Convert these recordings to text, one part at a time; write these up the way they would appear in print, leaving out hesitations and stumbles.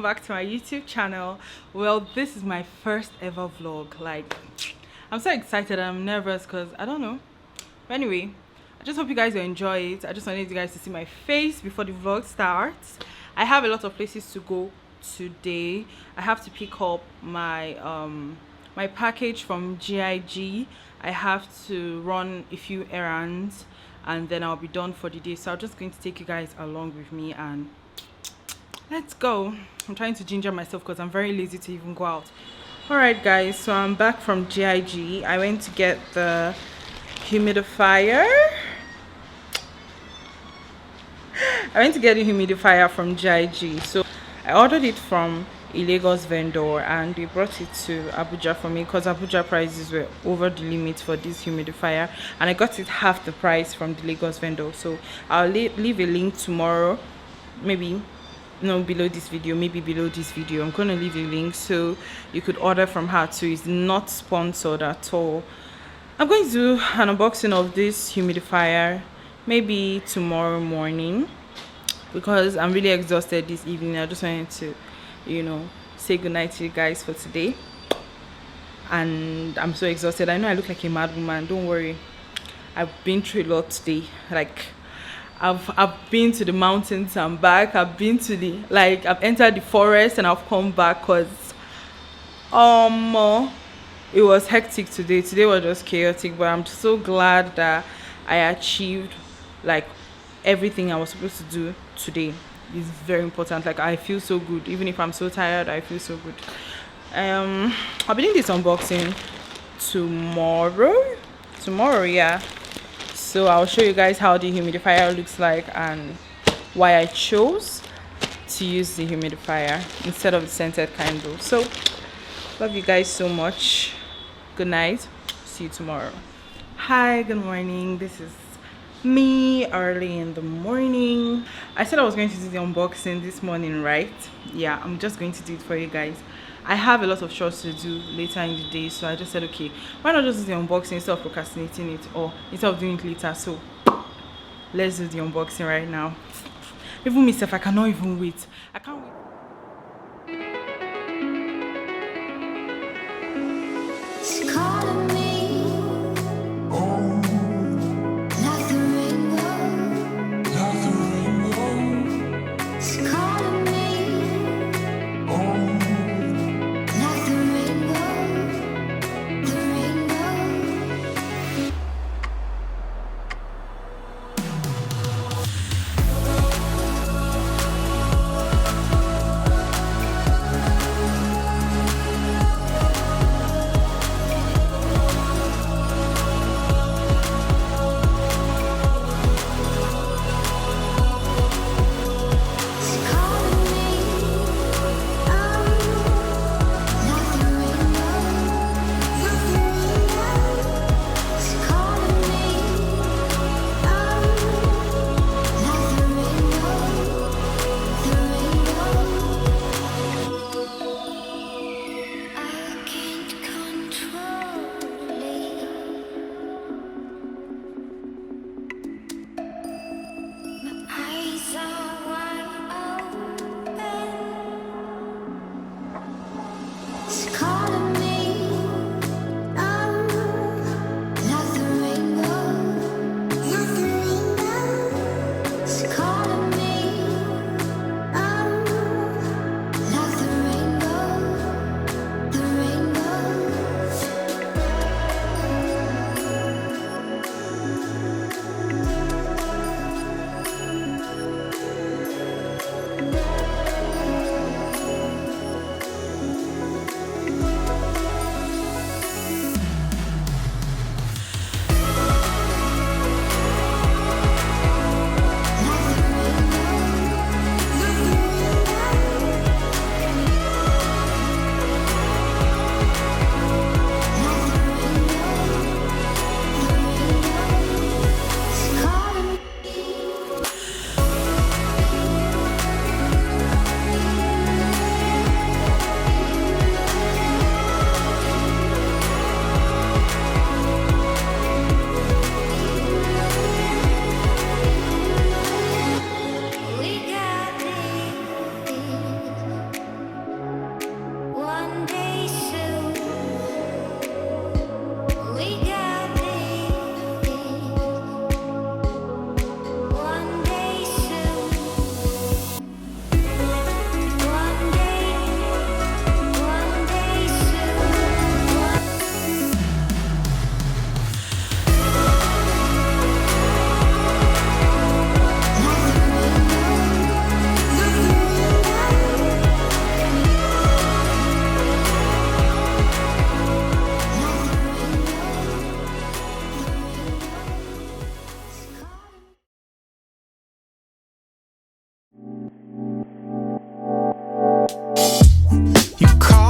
back to my YouTube channel. Well, this is my first ever vlog. Like, I'm so excited. I'm nervous because I don't know. But anyway, I just hope you guys will enjoy it. I just wanted you guys to see my face before the vlog starts. I have a lot of places to go today. I have to pick up my my package from GIG. I have to run a few errands and then I'll be done for the day. So I'm just going to take you guys along with me and let's go. I'm trying to ginger myself because I'm very lazy to even go out. Alright guys, so I'm back from GIG. I went to get the humidifier. I went to get a humidifier from GIG. So I ordered it from a Lagos vendor and they brought it to Abuja for me because Abuja prices were over the limit for this humidifier, and I got it half the price from the Lagos vendor. So I'll leave a link tomorrow, maybe no below this video, maybe below this video. I'm gonna leave a link so you could order from her too. It's not sponsored at all. I'm going to do an unboxing of this humidifier maybe tomorrow morning because I'm really exhausted this evening. I just wanted to, you know, say goodnight to you guys for today, and I'm so exhausted. I know I look like a mad woman. Don't worry, I've been through a lot today. Like I've been to the mountains and back. I've been to the, like, I've entered the forest and I've come back because it was hectic today. Today was just chaotic, but I'm so glad that I achieved like everything I was supposed to do today. It's very important. Like, I feel so good. Even if I'm so tired, I feel so good. I'll be doing this unboxing tomorrow, yeah. So I'll show you guys how the humidifier looks like and why I chose to use the humidifier instead of the scented candle. So love you guys so much. Good night. See you tomorrow. Hi, good morning. This is me early in the morning. I said I was going to do the unboxing this morning, right? Yeah, I'm just going to do it for you guys. I have a lot of chores to do later in the day, so I just said, okay, why not just do the unboxing instead of procrastinating it, or instead of doing it later. So let's do the unboxing right now. Even myself, I cannot even wait. I can't wait.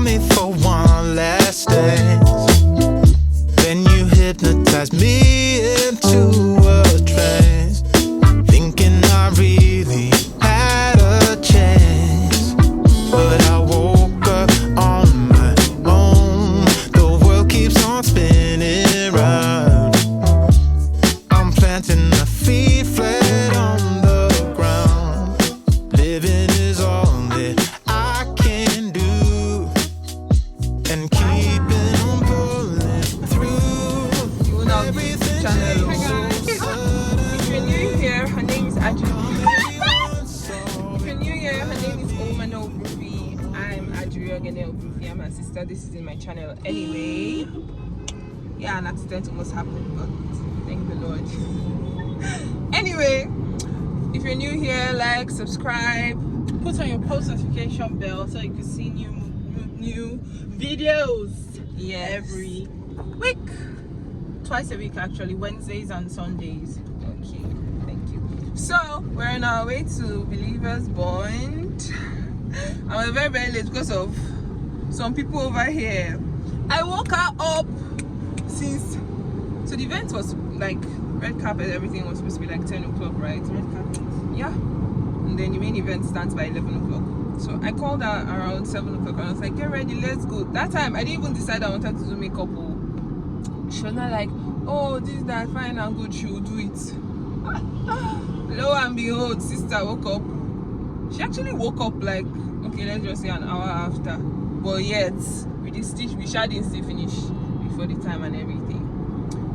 me for one last dance. Then you hypnotize me into a trance, thinking I really had a chance. But I woke up on my own. The world keeps on spinning round. I'm planting my feet flat on the ground. Living is all that I can do, and keeping on pulling through. You will now be channel. If you're new here, her name is Adri. If you're new here, her name is Emmanuel. I'm Adri again. I'm her sister. This is in my channel. Anyway, yeah, an accident almost happened, but thank the Lord. Anyway, if you're new here, like, subscribe, put on your post notification bell so you can see new videos. Yes. Every week, twice a week actually, Wednesdays and Sundays. Okay, thank you. So we're on our way to Believers Bond. And we're very, very late because of some people over here. I woke her up since, so the event was like red carpet, everything was supposed to be like 10 o'clock, right? Red carpet. Yeah. And then the main event starts by 11 o'clock. So I called her around 7 o'clock and I was like, get ready, let's go. That time I didn't even decide I wanted to do makeup. She was not like, oh, this, that, fine and good, she will do it. Lo and behold, sister woke up. She actually woke up like, okay, let's just say an hour after. But yet, with this stitch, we didn't still finish before the time and everything.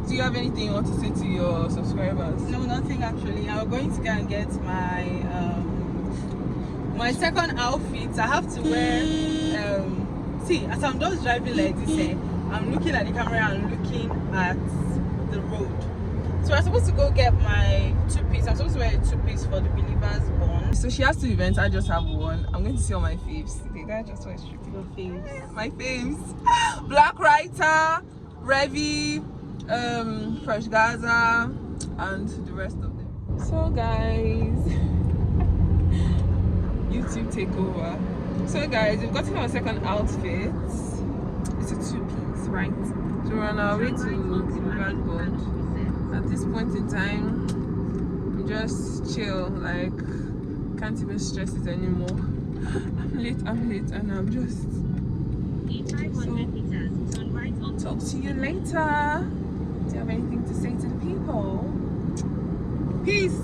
Do you have anything you want to say to your subscribers? No, nothing actually. I'm going to go and get my my second outfit. I have to wear. See, as I'm just driving like this, I'm looking at the camera and looking at the road. So I'm supposed to go get my two-piece. I'm supposed to wear a two-piece for the Believers Bond. So she has two events. I just have one. I'm going to see all my faves. Did I just wear Your faves. my faves? Black Writer, Revy, Fresh Gaza, and the rest of them. So guys, YouTube takeover. So guys, we've gotten our second outfit. It's a two-piece, right? So we're on our way to Believers Bond. At this point in time, we just chill, like can't even stress it anymore. I'm late, and I'm just so, talk to you later. Do you have anything to say to the people? Peace.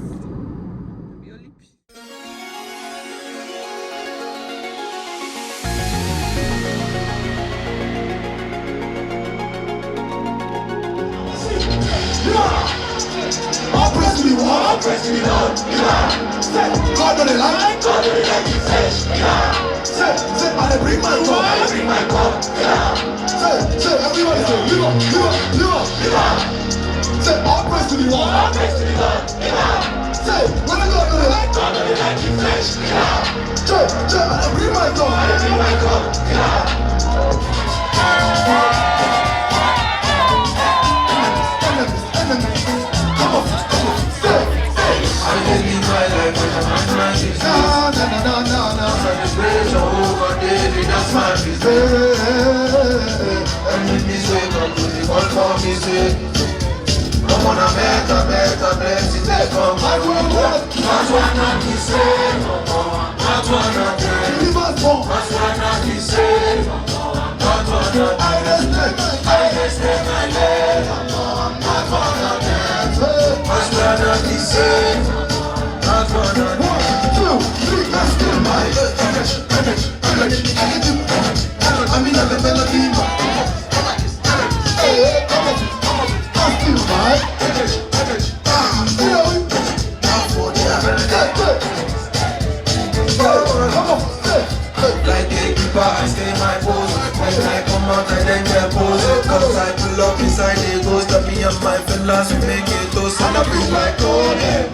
Press me on, God on the line, God on the line, you fresh, say, I bring my cup, say, everybody say, live up, say, all praise to the Lord, say, when I God on the line, you fresh, say, I bring my cup, Come on, I better, bless it, come my way. That's why not be saved, that's why not dead. That's why not be saved, that's why not dead. I just take my leg, that's why not dead. That's why not be saved, that's why not dead. 1, 2, 3, let's do my energy. I mean, I'm the melody. Like a keeper, I stay my pose. When I come out, I then get pose. Cause I pull up inside the ghost of me and my fellas, we make it toast. And I feel like, go there.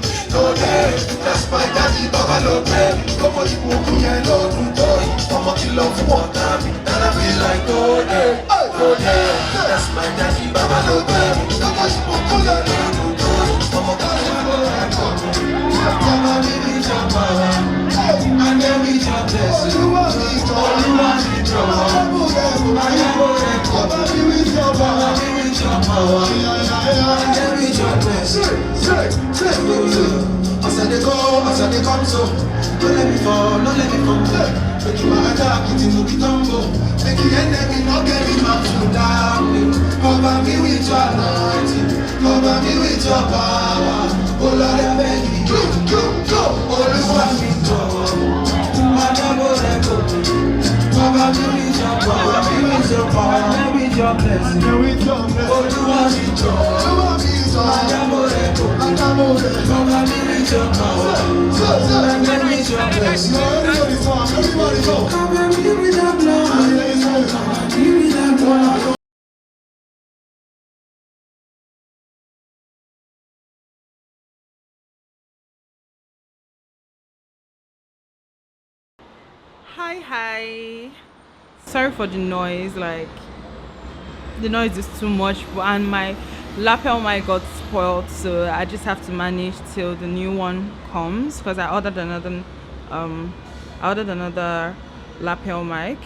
That's my daddy, Baba love them. Come on, you won't be alone, boy. Come on, you love one time. And I feel like, go there. That's my daddy, Baba love them. Come on, you won't be alone, boy. Come on, you and then we jump this. All you want is trouble. Cover me with your power. Get me your blessing. As I come so. Don't let me fall. Make you my attack, it will be tumble. Make you enemy, not get me mouth to down. Cover me with your anointing. Cover me with your power. Oh Lord, I beg you, go. Always want me to. Cover me with your power. Cover me with your blessing. Oh, you want me to. Hi. Sorry for the noise, like the noise is too much, and my lapel mic got spoiled, so I just have to manage till the new one comes because I ordered another lapel mic.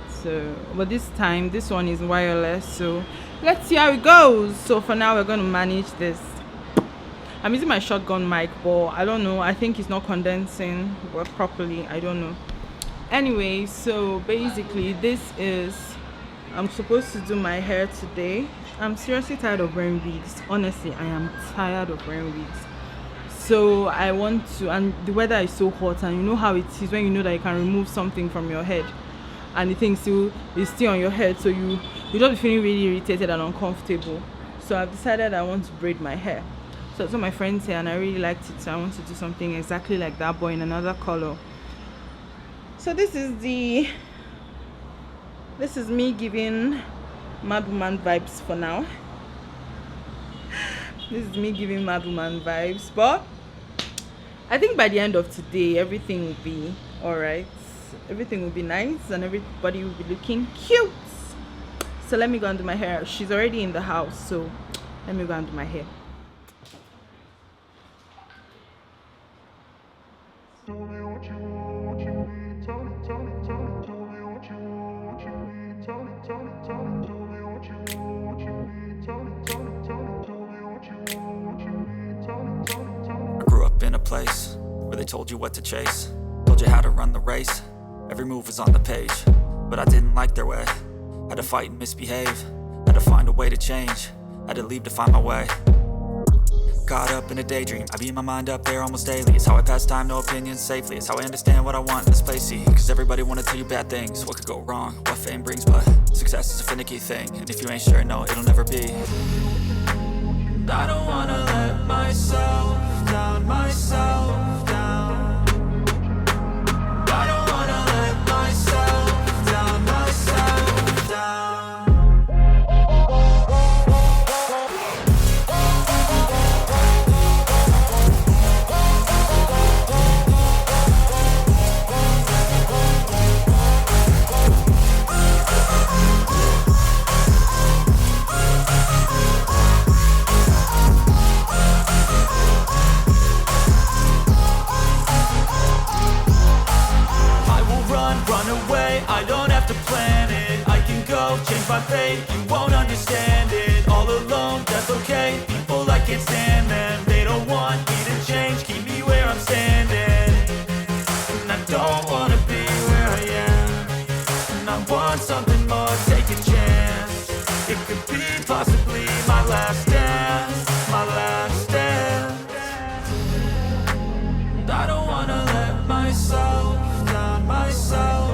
So but this time this one is wireless, so let's see how it goes. So for now we're going to manage this. I'm using my shotgun mic, but I don't know, I think it's not condensing properly, I don't know. Anyway, so basically this is, I'm supposed to do my hair today. I'm seriously tired of wearing wigs. Honestly, I am tired of wearing wigs. So I want to, and the weather is so hot, and you know how it is when you know that you can remove something from your head and the thing is still on your head, so you just be feeling really irritated and uncomfortable. So I've decided I want to braid my hair. So my friends here, and I really liked it, so I want to do something exactly like that, but in another color. So this is me giving Mad Woman vibes for now. This is me giving Mad Woman vibes, but I think by the end of today everything will be alright. Everything will be nice and everybody will be looking cute. So let me go and do my hair. She's already in the house, so let me go and do my hair. I grew up in a place where they told you what to chase, told you how to run the race. Every move was on the page, but I didn't like their way. Had to fight and misbehave, had to find a way to change, had to leave to find my way. Caught up in a daydream, I beat my mind up there almost daily. It's how I pass time, no opinions safely. It's how I understand what I want in this place, see. Cause everybody wanna tell you bad things, what could go wrong, what fame brings. But success is a finicky thing, and if you ain't sure, no, it'll never be. I don't wanna let myself down, myself down. I don't wanna let myself down, myself down. I don't have to plan it, I can go change my fate. You won't understand it, all alone, that's okay. People, I can't stand them, they don't want me to change. Keep me where I'm standing, and I don't wanna be where I am. And I want something more, take a chance. It could be possibly my last dance, my last dance. And I don't wanna let myself down, myself.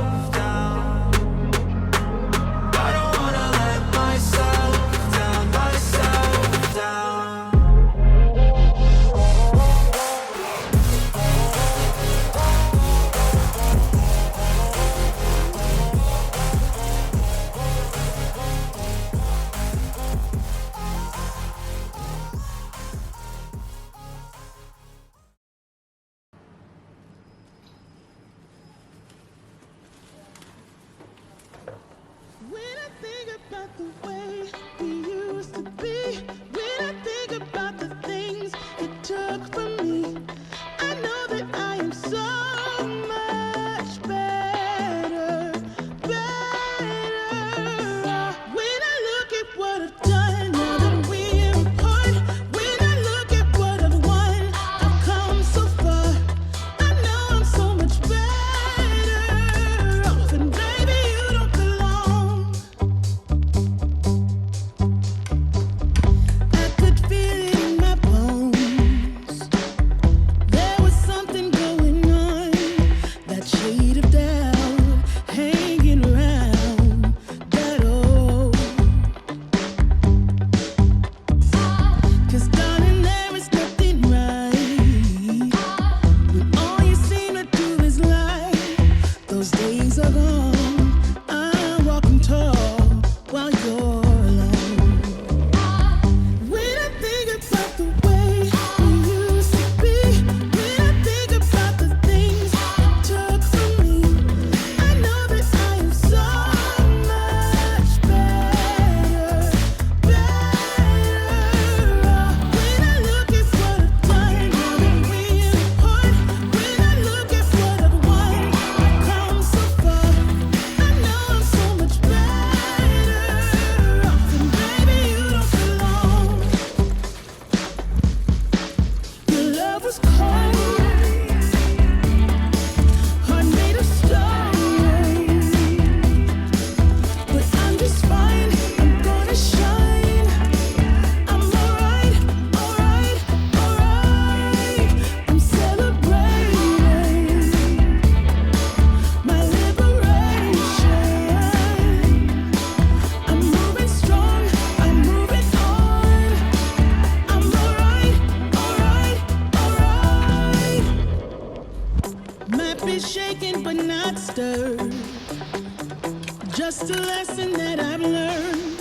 Just a lesson that I've learned,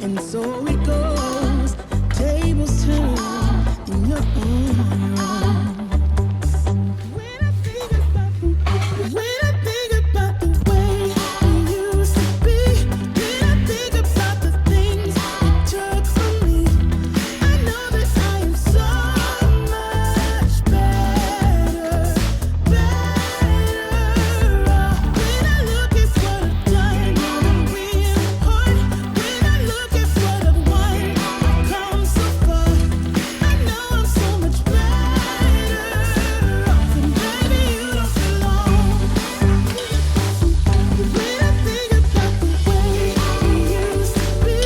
and so it goes. Tables turn, you're on your own. When I think about the way we used to be, when I think about the things you took from me, I know that I am so much better off. When I look at what I've done, when I look at what I've won, I've come so far. I know I'm so much better off, and baby, you don't belong. When I think about the way we used to be,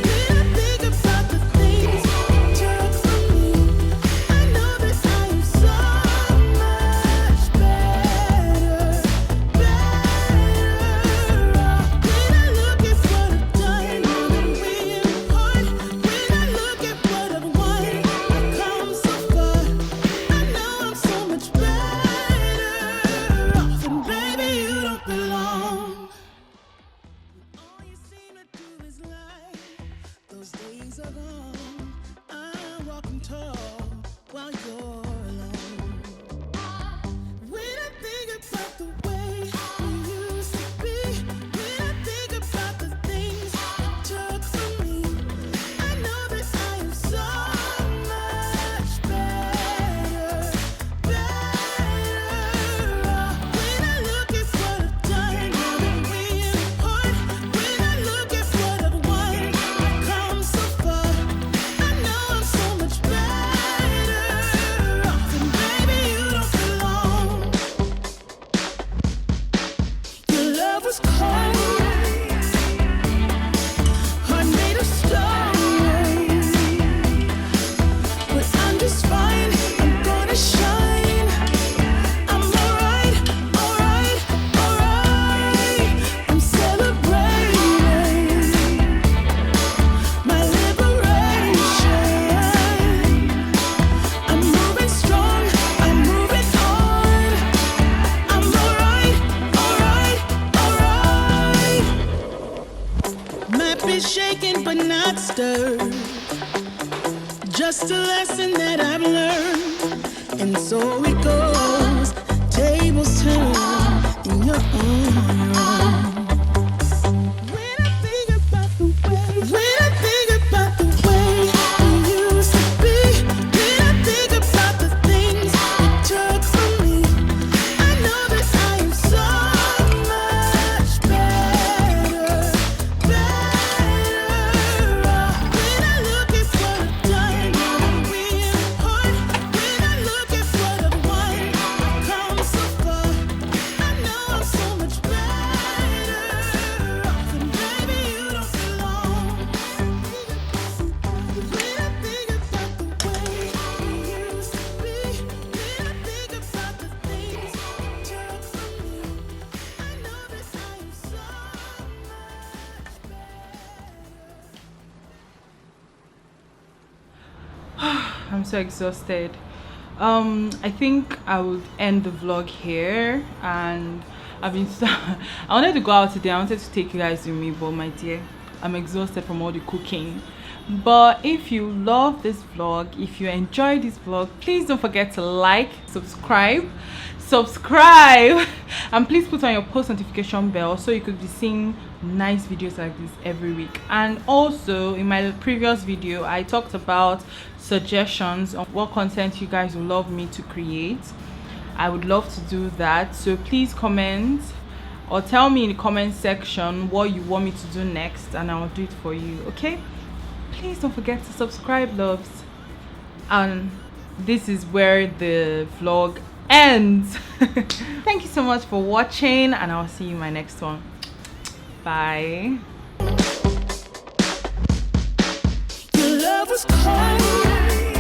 when I think about the things you took from me, I know that I am so much better off. When I look at what I've done, when I look at what I've won, I've come so far. I know I'm so much better off, and baby, you don't belong. All you seem to do is lie. Those days are gone. I'm walking tall while you're alone. When I think about the way we used to be, when I think about the things you took from me, I know that I am so much better off. When I look at what I've done, when I look at what I've won, I've come so far. I know I'm so much better off, and baby, you don't belong. Your love was cold, heart made of stone, but I'm just fine. I'm gonna shine. I'm alright, alright, alright. I'm celebrating my liberation. I'm moving strong, I'm moving on. I'm alright, alright, alright. Might be shaken but not stirred. Just a lesson that I've learned, and so it goes. Tables turn, you're on your own. When I think about the way we used to be, when I think about the things you took from me, I know that I am so much better off. When I look at what I've done, when I look at what I've won, I've come so far. I know I'm so much better off, and baby, you don't belong. When I think about the way we used to be, when I think about the things you took from me, I know that I am so I'm so exhausted. I think I would end the vlog here, and I've been I wanted to go out today. I wanted to take you guys with me, but my dear, I'm exhausted from all the cooking. But if you love this vlog, if you enjoy this vlog, please don't forget to like, subscribe, and please put on your post notification bell so you could be seeing nice videos like this every week. And also, in my previous video, I talked about suggestions on what content you guys would love me to create. I would love to do that, so please comment or tell me in the comment section what you want me to do next, and I'll do it for you. Okay, please don't forget to subscribe, loves. And this is where the vlog ends. Thank you so much for watching, and I'll see you in my next one. Bye. Your love was cold.